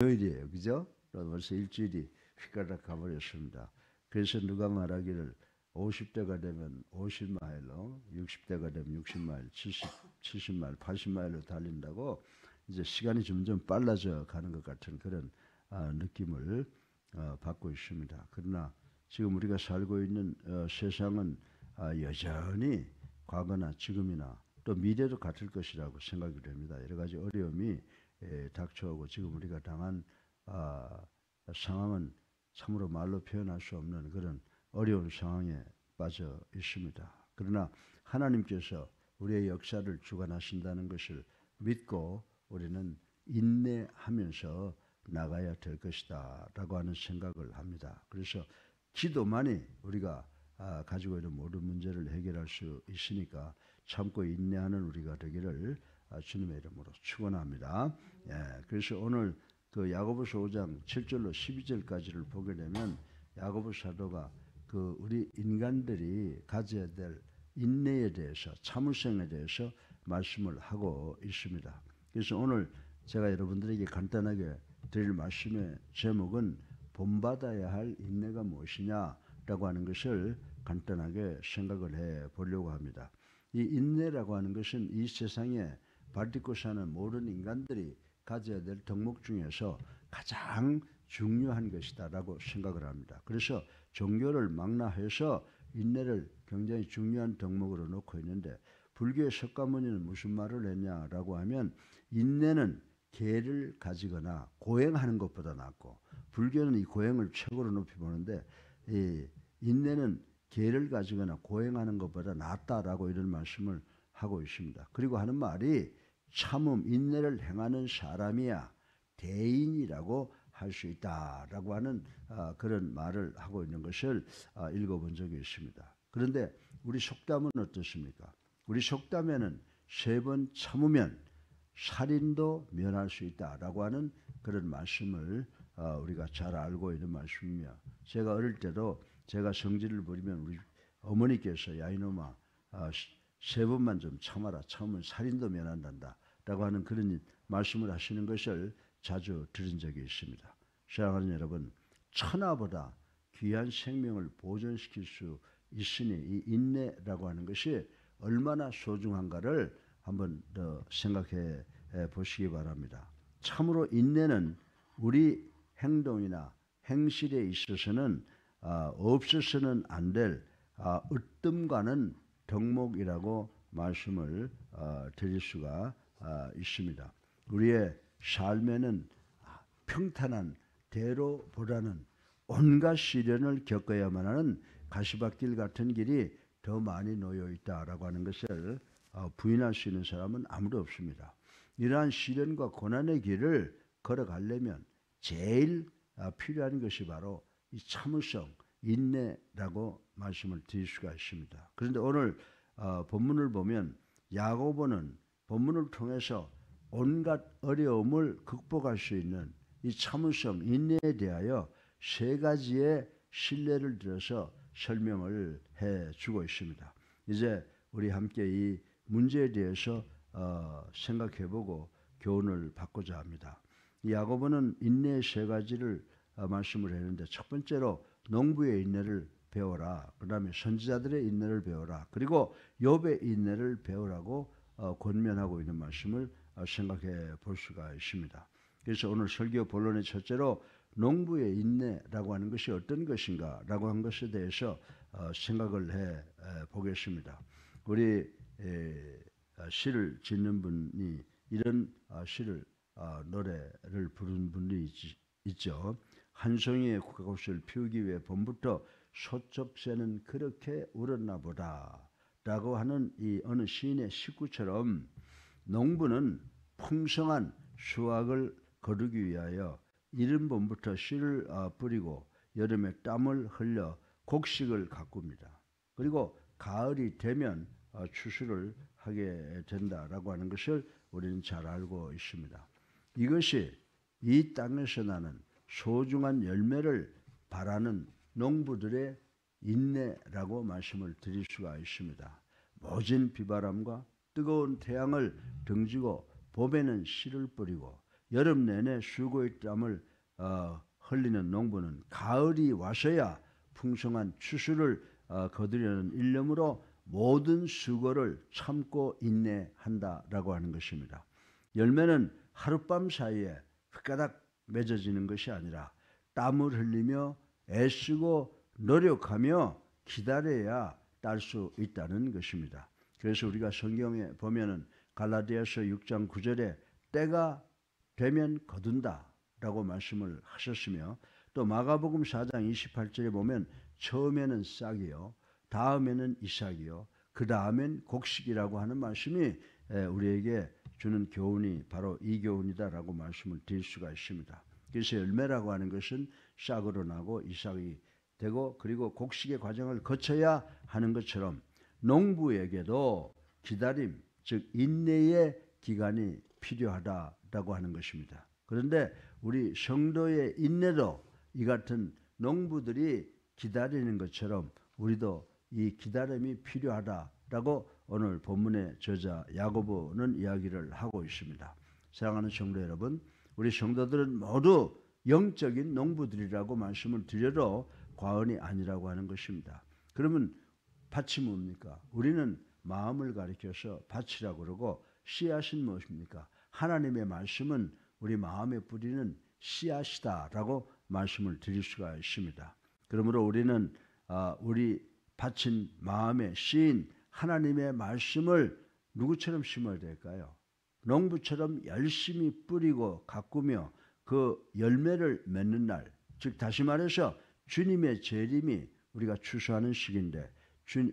금요일이에요. 그죠? 벌써 일주일이 휘가닥 가버렸습니다. 그래서 누가 말하기를 50대가 되면 50마일로, 60대가 되면 60마일, 70마일, 80마일로 달린다고 이제 시간이 점점 빨라져 가는 것 같은 그런 느낌을 받고 있습니다. 그러나 지금 우리가 살고 있는 세상은 여전히 과거나 지금이나 또 미래도 같을 것이라고 생각이 됩니다. 여러 가지 어려움이 닥쳐오고 지금 우리가 당한 상황은 참으로 말로 표현할 수 없는 그런 어려운 상황에 빠져 있습니다. 그러나 하나님께서 우리의 역사를 주관하신다는 것을 믿고 우리는 인내하면서 나가야 될 것이다 라고 하는 생각을 합니다. 그래서 기도만이 우리가 가지고 있는 모든 문제를 해결할 수 있으니까 참고 인내하는 우리가 되기를 주님의 이름으로 축원합니다. 그래서 오늘 그 야고보서 5장 7절로 12절까지를 보게 되면 야고보 사도가 그 우리 인간들이 가져야 될 인내에 대해서, 참을성에 대해서 말씀을 하고 있습니다. 그래서 오늘 제가 여러분들에게 간단하게 드릴 말씀의 제목은 본받아야 할 인내가 무엇이냐라고 하는 것을 간단하게 생각을 해 보려고 합니다. 이 인내라고 하는 것은 이 세상에 발 딛고 사는 모든 인간들이 가져야 될 덕목 중에서 가장 중요한 것이다라고 생각을 합니다. 그래서 종교를 망라해서 인내를 굉장히 중요한 덕목으로 놓고 있는데 불교의 석가모니는 무슨 말을 했냐라고 하면 인내는 계를 가지거나 고행하는 것보다 낫고, 불교는 이 고행을 최고로 높이 보는데 이 인내는 계를 가지거나 고행하는 것보다 낫다라고 이런 말씀을 하고 있습니다. 그리고 하는 말이 참음, 인내를 행하는 사람이야 대인이라고 할 수 있다라고 하는 그런 말을 하고 있는 것을 읽어본 적이 있습니다. 그런데 우리 속담은 어떻습니까? 우리 속담에는 3번 참으면 살인도 면할 수 있다라고 하는 그런 말씀을 우리가 잘 알고 있는 말씀이며, 제가 어릴 때도 제가 성질을 부리면 우리 어머니께서 야 이놈아 3번만 좀 참아라, 참으면 살인도 면한단다 라고 하는 그런 말씀을 하시는 것을 자주 들은 적이 있습니다. 사랑하는 여러분, 천하보다 귀한 생명을 보존시킬 수 있으니 이 인내라고 하는 것이 얼마나 소중한가를 한번 더 생각해 보시기 바랍니다. 참으로 인내는 우리 행동이나 행실에 있어서는 없어서는 안 될 으뜸가는 덕목이라고 말씀을 드릴 수가 있습니다. 우리의 삶에는 평탄한 대로보다는 온갖 시련을 겪어야만 하는 가시밭길 같은 길이 더 많이 놓여 있다라고 하는 것을 부인할 수 있는 사람은 아무도 없습니다. 이러한 시련과 고난의 길을 걸어가려면 제일 필요한 것이 바로 이 참을성, 인내라고 말씀을 드릴 수가 있습니다. 그런데 오늘 본문을 보면 야고보는 본문을 통해서 온갖 어려움을 극복할 수 있는 이 참을성, 인내에 대하여 3가지의 신뢰를 들어서 설명을 해주고 있습니다. 이제 우리 함께 이 문제에 대해서 생각해보고 교훈을 받고자 합니다. 이 야고보는 인내의 3가지를 말씀을 했는데, 첫 번째로 농부의 인내를 배워라, 그 다음에 선지자들의 인내를 배워라, 그리고 욥의 인내를 배우라고 권면하고 있는 말씀을 생각해 볼 수가 있습니다. 그래서 오늘 설교 본론의 첫째로 농부의 인내라고 하는 것이 어떤 것인가 라고 한 것에 대해서 생각을 해 보겠습니다. 우리 시를 짓는 분이 이런 시를 노래를 부른 분이 있죠. 한 송이의 꽃을 피우기 위해 봄부터 소쩍새는 그렇게 울었나 보다 라고 하는 이 어느 시인의 시구처럼 농부는 풍성한 수확을 거두기 위하여 이른 봄부터 씨를 뿌리고 여름에 땀을 흘려 곡식을 가꿉니다. 그리고 가을이 되면 추수를 하게 된다라고 하는 것을 우리는 잘 알고 있습니다. 이것이 이 땅에서 나는 소중한 열매를 바라는 농부들의 인내라고 말씀을 드릴 수가 있습니다. 모진 비바람과 뜨거운 태양을 등지고 봄에는 씨를 뿌리고 여름 내내 수고의 땀을 흘리는 농부는 가을이 와서야 풍성한 추수를 거두려는 일념으로 모든 수고를 참고 인내한다라고 하는 것입니다. 열매는 하룻밤 사이에 휘가닥 맺어지는 것이 아니라 땀을 흘리며 애쓰고 노력하며 기다려야 딸 수 있다는 것입니다. 그래서 우리가 성경에 보면은 갈라디아서 6장 9절에 때가 되면 거둔다라고 말씀을 하셨으며, 또 마가복음 4장 28절에 보면 처음에는 싹이요, 다음에는 이삭이요, 그 다음엔 곡식이라고 하는 말씀이 우리에게 주는 교훈이 바로 이 교훈이다라고 말씀을 드릴 수가 있습니다. 그래서 열매라고 하는 것은 싹으로 나고 이삭이 되고 그리고 곡식의 과정을 거쳐야 하는 것처럼 농부에게도 기다림, 즉 인내의 기간이 필요하다라고 하는 것입니다. 그런데 우리 성도의 인내도 이 같은 농부들이 기다리는 것처럼 우리도 이 기다림이 필요하다라고 오늘 본문의 저자 야고보는 이야기를 하고 있습니다. 사랑하는 성도 여러분, 우리 성도들은 모두 영적인 농부들이라고 말씀을 드려도 과언이 아니라고 하는 것입니다. 그러면 밭이 뭡니까? 우리는 마음을 가리켜서 밭이라고 그러고, 씨앗은 무엇입니까? 하나님의 말씀은 우리 마음에 뿌리는 씨앗이다라고 말씀을 드릴 수가 있습니다. 그러므로 우리는 우리 밭인 마음에 씨인 하나님의 말씀을 누구처럼 심어야 될까요? 농부처럼 열심히 뿌리고 가꾸며 그 열매를 맺는 날, 즉 다시 말해서 주님의 재림이 우리가 추수하는 시기인데,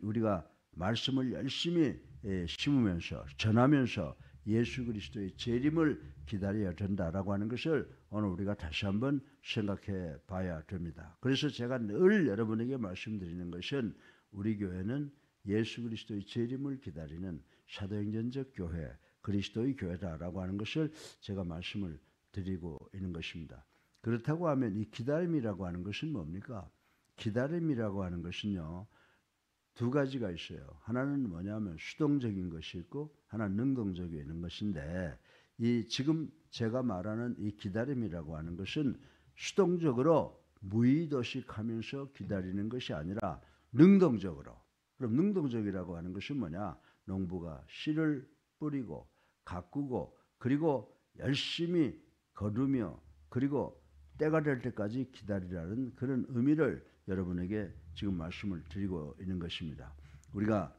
우리가 말씀을 열심히 심으면서 전하면서 예수 그리스도의 재림을 기다려야 된다라고 하는 것을 오늘 우리가 다시 한번 생각해 봐야 됩니다. 그래서 제가 늘 여러분에게 말씀드리는 것은 우리 교회는 예수 그리스도의 재림을 기다리는 사도행전적 교회, 그리스도의 교회다라고 하는 것을 제가 말씀을 드리고 있는 것입니다. 그렇다고 하면 이 기다림이라고 하는 것은 뭡니까? 기다림이라고 하는 것은요, 두 가지가 있어요. 하나는 뭐냐면 수동적인 것이 있고 하나는 능동적이 있는 것인데, 이 지금 제가 말하는 이 기다림이라고 하는 것은 수동적으로 무의도식하면서 기다리는 것이 아니라 능동적으로. 그럼 능동적이라고 하는 것은 뭐냐? 농부가 씨를 뿌리고 가꾸고 그리고 열심히 거두며 그리고 때가 될 때까지 기다리라는 그런 의미를 여러분에게 지금 말씀을 드리고 있는 것입니다. 우리가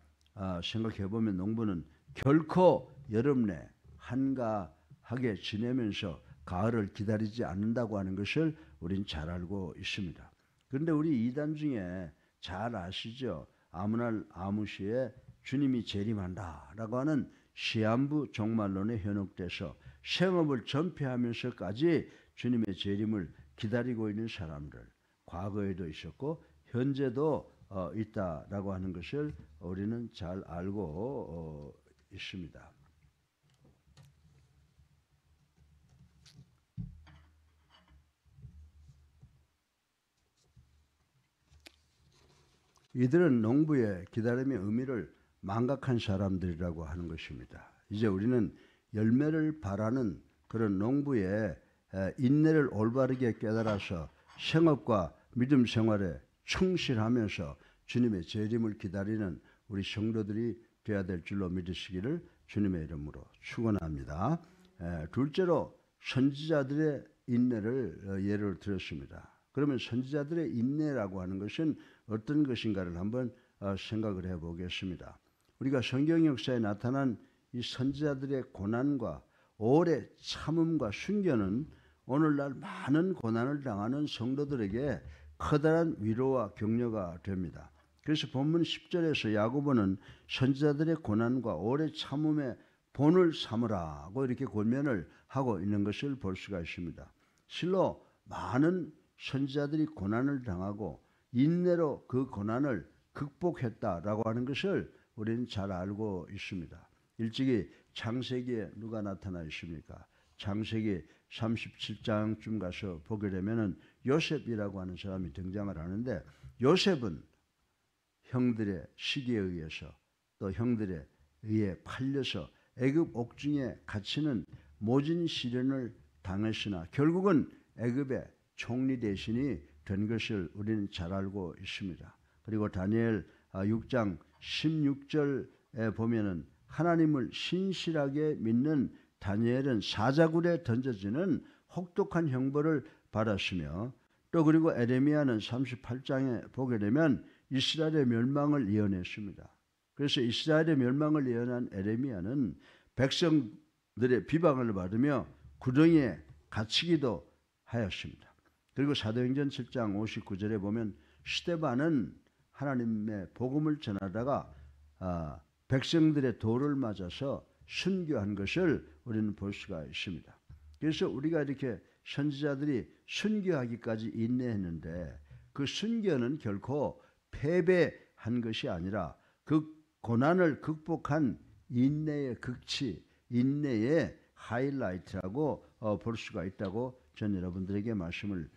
생각해 보면 농부는 결코 여름 내 한가하게 지내면서 가을을 기다리지 않는다고 하는 것을 우린 잘 알고 있습니다. 그런데 우리 이단 중에 잘 아시죠? 아무 날 아무 시에 주님이 재림한다라고 하는 시한부 종말론에 현혹돼서 생업을 전폐하면서까지 주님의 재림을 기다리고 있는 사람들, 과거에도 있었고 현재도 있다라고 하는 것을 우리는 잘 알고 있습니다. 이들은 농부의 기다림의 의미를 망각한 사람들이라고 하는 것입니다. 이제 우리는 열매를 바라는 그런 농부의 인내를 올바르게 깨달아서 생업과 믿음 생활에 충실하면서 주님의 재림을 기다리는 우리 성도들이 되어야 될 줄로 믿으시기를 주님의 이름으로 축원합니다. 둘째로 선지자들의 인내를 예를 들었습니다. 그러면 선지자들의 인내라고 하는 것은 어떤 것인가를 한번 생각을 해보겠습니다. 우리가 성경 역사에 나타난 이 선지자들의 고난과 오래 참음과 순교는 오늘날 많은 고난을 당하는 성도들에게 커다란 위로와 격려가 됩니다. 그래서 본문 10절에서 야고보는 선지자들의 고난과 오래 참음의 본을 삼으라고 이렇게 권면을 하고 있는 것을 볼 수가 있습니다. 실로 많은 선지자들이 고난을 당하고 인내로 그 고난을 극복했다라고 하는 것을 우리는 잘 알고 있습니다. 일찍이 창세기에 누가 나타나 있습니까? 창세기 37장쯤 가서 보게 되면은 요셉이라고 하는 사람이 등장을 하는데, 요셉은 형들의 시기에 의해서 또 형들에 의해 팔려서 애굽 옥중에 갇히는 모진 시련을 당했으나 결국은 애굽의 총리 대신이 된 것을 우리는 잘 알고 있습니다. 그리고 다니엘 6장 16절에 보면은 하나님을 신실하게 믿는 다니엘은 사자굴에 던져지는 혹독한 형벌을 받았으며, 또 그리고 에레미야는 38장에 보게 되면 이스라엘의 멸망을 예언했습니다. 그래서 이스라엘의 멸망을 예언한 에레미야는 백성들의 비방을 받으며 구덩이에 갇히기도 하였습니다. 그리고 사도행전 7장 59절에 보면 스데반은 하나님의 복음을 전하다가 백성들의 돌을 맞아서 순교한 것을 우리는 볼 수가 있습니다. 그래서 우리가 이렇게 선지자들이 순교하기까지 인내했는데 그 순교는 결코 패배한 것이 아니라 그 고난을 극복한 인내의 극치, 인내의 하이라이트라고 볼 수가 있다고 전 여러분들에게 말씀을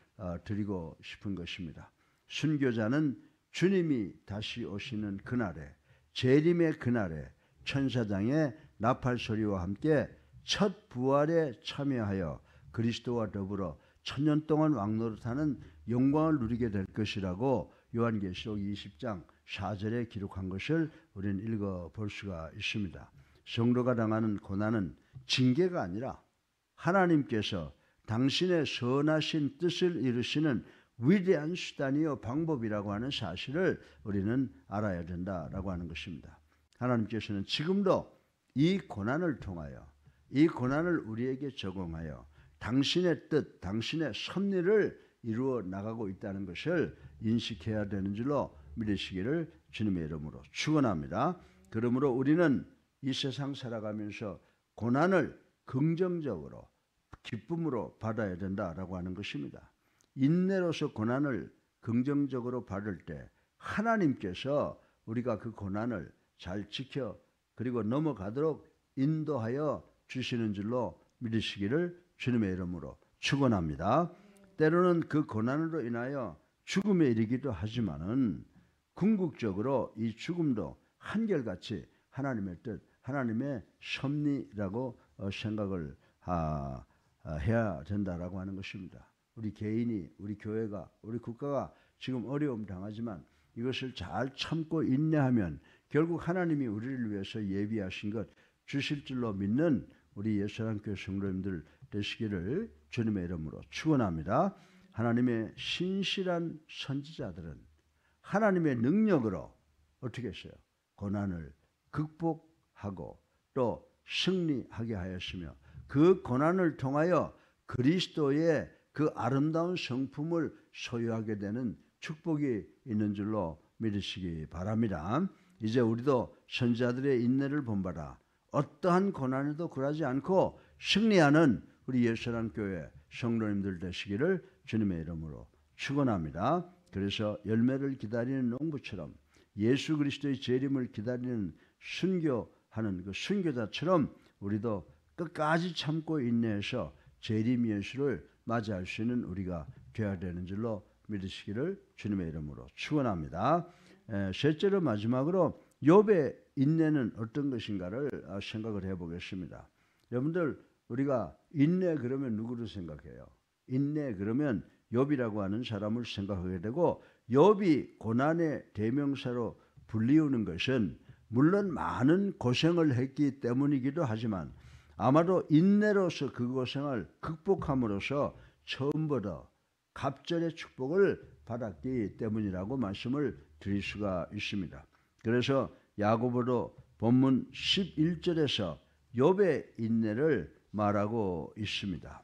드리고 싶은 것입니다. 순교자는 주님이 다시 오시는 그날에, 재림의 그날에 천사장의 나팔 소리와 함께 첫 부활에 참여하여 그리스도와 더불어 천년 동안 왕노릇하는 영광을 누리게 될 것이라고 요한계시록 20장 4절에 기록한 것을 우리는 읽어볼 수가 있습니다. 성도가 당하는 고난은 징계가 아니라 하나님께서 당신의 선하신 뜻을 이루시는 위대한 수단이요 방법이라고 하는 사실을 우리는 알아야 된다라고 하는 것입니다. 하나님께서는 지금도 이 고난을 통하여, 이 고난을 우리에게 적용하여 당신의 뜻, 당신의 섭리를 이루어 나가고 있다는 것을 인식해야 되는 줄로 믿으시기를 주님의 이름으로 축원합니다. 그러므로 우리는 이 세상 살아가면서 고난을 긍정적으로, 기쁨으로 받아야 된다라고 하는 것입니다. 인내로서 고난을 긍정적으로 받을 때 하나님께서 우리가 그 고난을 잘 지켜 그리고 넘어가도록 인도하여 주시는 줄로 믿으시기를 주님의 이름으로 축원합니다. 때로는 그 고난으로 인하여 죽음에 이르기도 하지만은 궁극적으로 이 죽음도 한결같이 하나님의 뜻, 하나님의 섭리라고 생각을 해야 된다라고 하는 것입니다. 우리 개인이, 우리 교회가, 우리 국가가 지금 어려움 당하지만 이것을 잘 참고 인내하면 결국 하나님이 우리를 위해서 예비하신 것 주실 줄로 믿는 우리 예수랑교회 성도님들 되시기를 주님의 이름으로 축원합니다. 하나님의 신실한 선지자들은 하나님의 능력으로 어떻게 했어요? 고난을 극복하고 또 승리하게 하였으며 그 고난을 통하여 그리스도의 그 아름다운 성품을 소유하게 되는 축복이 있는 줄로 믿으시기 바랍니다. 이제 우리도 선지자들의 인내를 본받아 어떠한 고난에도 굴하지 않고 승리하는 우리 예수란 교회 성도님들 되시기를 주님의 이름으로 축원합니다. 그래서 열매를 기다리는 농부처럼 예수 그리스도의 재림을 기다리는 순교하는 그 순교자처럼 우리도 끝까지 참고 인내해서 재림 예수를 맞이할 수 있는 우리가 되어야 되는 줄로 믿으시기를 주님의 이름으로 축원합니다. 셋째로 마지막으로 욥의 인내는 어떤 것인가를 생각을 해보겠습니다. 여러분들 우리가 인내 그러면 누구를 생각해요? 인내 그러면 욥이라고 하는 사람을 생각하게 되고 욥이 고난의 대명사로 불리우는 것은 물론 많은 고생을 했기 때문이기도 하지만 아마도 인내로서 그 고생을 극복함으로써 처음보다 갑절의 축복을 받았기 때문이라고 말씀을 드릴 수가 있습니다. 그래서 야고보도 본문 11절에서 욥의 인내를 말하고 있습니다.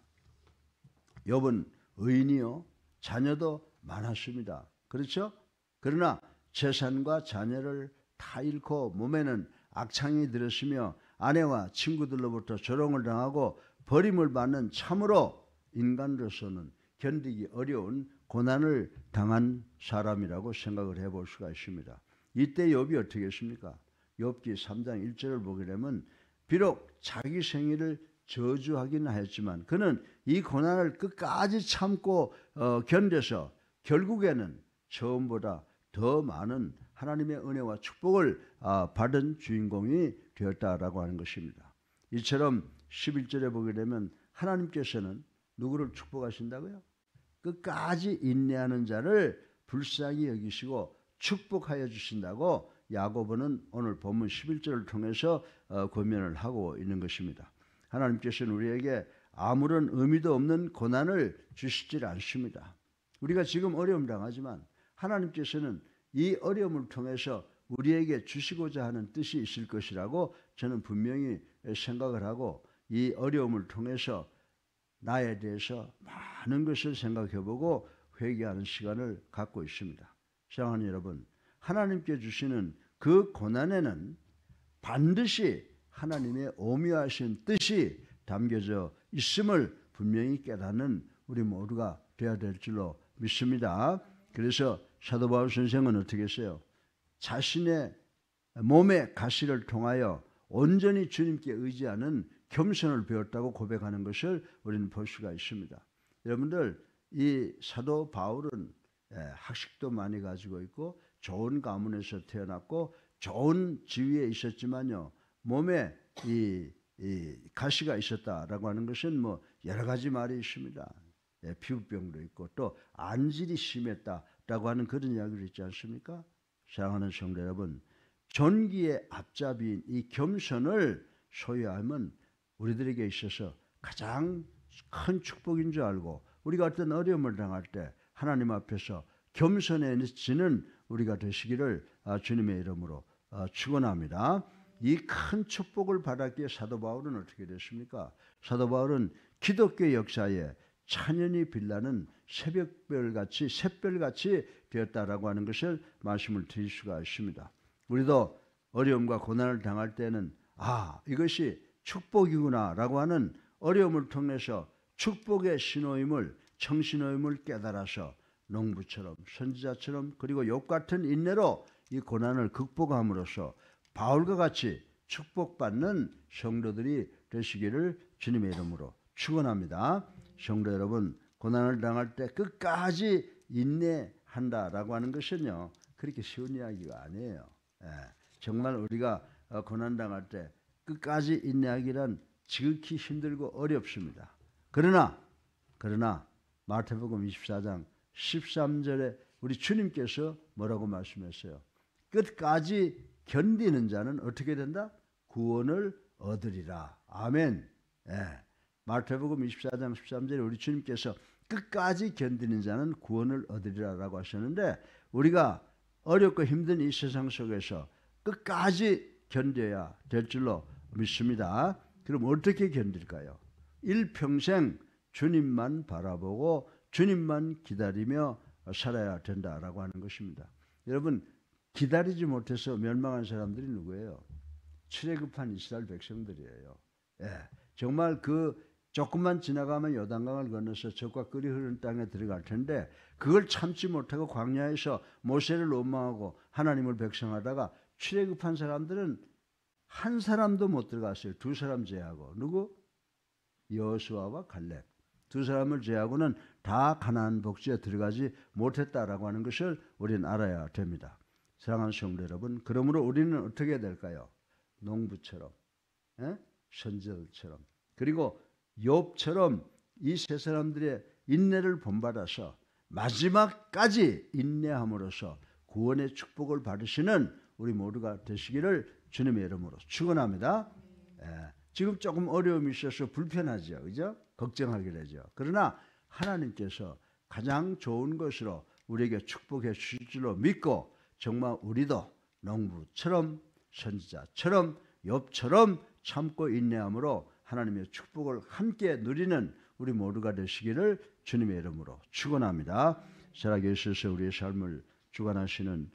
욥은 의인이요 자녀도 많았습니다. 그렇죠? 그러나 재산과 자녀를 다 잃고 몸에는 악창이 들었으며 아내와 친구들로부터 조롱을 당하고 버림을 받는 참으로 인간으로서는 견디기 어려운 고난을 당한 사람이라고 생각을 해볼 수가 있습니다. 이때 욥이 어떻게 했습니까? 욥기 3장 1절을 보게 되면 비록 자기 생일을 저주하기는 하였지만 그는 이 고난을 끝까지 참고 견뎌서 결국에는 처음보다 더 많은 하나님의 은혜와 축복을 받은 주인공이 되었다라고 하는 것입니다. 이처럼 11절에 보게 되면 하나님께서는 누구를 축복하신다고요? 끝까지 인내하는 자를 불쌍히 여기시고 축복하여 주신다고 야고보는 오늘 본문 11절을 통해서 권면을 하고 있는 것입니다. 하나님께서는 우리에게 아무런 의미도 없는 고난을 주시질 않습니다. 우리가 지금 어려움 당하지만 하나님께서는 이 어려움을 통해서 우리에게 주시고자 하는 뜻이 있을 것이라고 저는 분명히 생각을 하고 이 어려움을 통해서 나에 대해서 많은 것을 생각해보고 회개하는 시간을 갖고 있습니다. 사랑하는 여러분, 하나님께 주시는 그 고난에는 반드시 하나님의 오묘하신 뜻이 담겨져 있음을 분명히 깨닫는 우리 모두가 되어야 될 줄로 믿습니다. 그래서 사도 바울 선생은 어떻게 했어요? 자신의 몸의 가시를 통하여 온전히 주님께 의지하는 겸손을 배웠다고 고백하는 것을 우리는 볼 수가 있습니다. 여러분들, 이 사도 바울은 학식도 많이 가지고 있고 좋은 가문에서 태어났고 좋은 지위에 있었지만요, 몸에 이 가시가 있었다라고 하는 것은 뭐 여러 가지 말이 있습니다. 피부병도 있고 또 안질이 심했다라고 하는 그런 이야기를 있지 않습니까? 사랑하는 성도 여러분, 존귀의 앞잡이인 이 겸손을 소유하면 우리들에게 있어서 가장 큰 축복인 줄 알고 우리가 어떤 어려움을 당할 때 하나님 앞에서 겸손해지는 우리가 되시기를 주님의 이름으로 축원합니다. 이 큰 축복을 받았기에 사도 바울은 어떻게 됐습니까? 사도 바울은 기독교 역사에 찬연히 빛나는 새벽별같이 샛별같이 되었다라고 하는 것을 말씀을 드릴 수가 있습니다. 우리도 어려움과 고난을 당할 때는 이것이 축복이구나라고 하는 어려움을 통해서 축복의 신호임을 청신호임을 깨달아서 농부처럼 선지자처럼 그리고 욥 같은 인내로 이 고난을 극복함으로써 바울과 같이 축복받는 성도들이 되시기를 주님의 이름으로 축원합니다. 성도 여러분, 고난을 당할 때 끝까지 인내한다라고 하는 것은요, 그렇게 쉬운 이야기가 아니에요. 정말 우리가 고난 당할 때 끝까지 인내하기란 지극히 힘들고 어렵습니다. 그러나 마태복음 24장 13절에 우리 주님께서 뭐라고 말씀했어요? 끝까지 견디는 자는 어떻게 된다? 구원을 얻으리라. 아멘. 마태복음 24장 13절에 우리 주님께서 끝까지 견디는 자는 구원을 얻으리라라고 하셨는데, 우리가 어렵고 힘든 이 세상 속에서 끝까지 견뎌야 될 줄로 믿습니다. 그럼 어떻게 견딜까요? 일평생 주님만 바라보고 주님만 기다리며 살아야 된다라고 하는 것입니다. 여러분, 기다리지 못해서 멸망한 사람들이 누구예요? 출애굽한 이스라엘 백성들이에요. 정말 그 조금만 지나가면 요단강을 건너서 적과 꿀이 흐르는 땅에 들어갈 텐데 그걸 참지 못하고 광야에서 모세를 원망하고 하나님을 백성하다가 출애굽한 사람들은 한 사람도 못 들어갔어요. 두 사람 제하고. 누구? 여호수아와 갈렙. 두 사람을 제하고는 다 가나안 복지에 들어가지 못했다라고 하는 것을 우리는 알아야 됩니다. 사랑하는 성도 여러분, 그러므로 우리는 어떻게 해야 될까요? 농부처럼, 선지자들처럼, 그리고 욥처럼 이 세 사람들의 인내를 본받아서 마지막까지 인내함으로써 구원의 축복을 받으시는 우리 모두가 되시기를 주님의 이름으로 축원합니다. 지금 조금 어려움이 있어서 불편하죠, 그죠? 걱정하게 되죠. 그러나 하나님께서 가장 좋은 것으로 우리에게 축복해 주실 줄로 믿고 정말 우리도 농부처럼 선지자처럼 욥처럼 참고 인내함으로 하나님의 축복을 함께 누리는 우리 모두가 되시기를 주님의 이름으로 축원합니다. 살아계셔서 우리의 삶을 주관하시는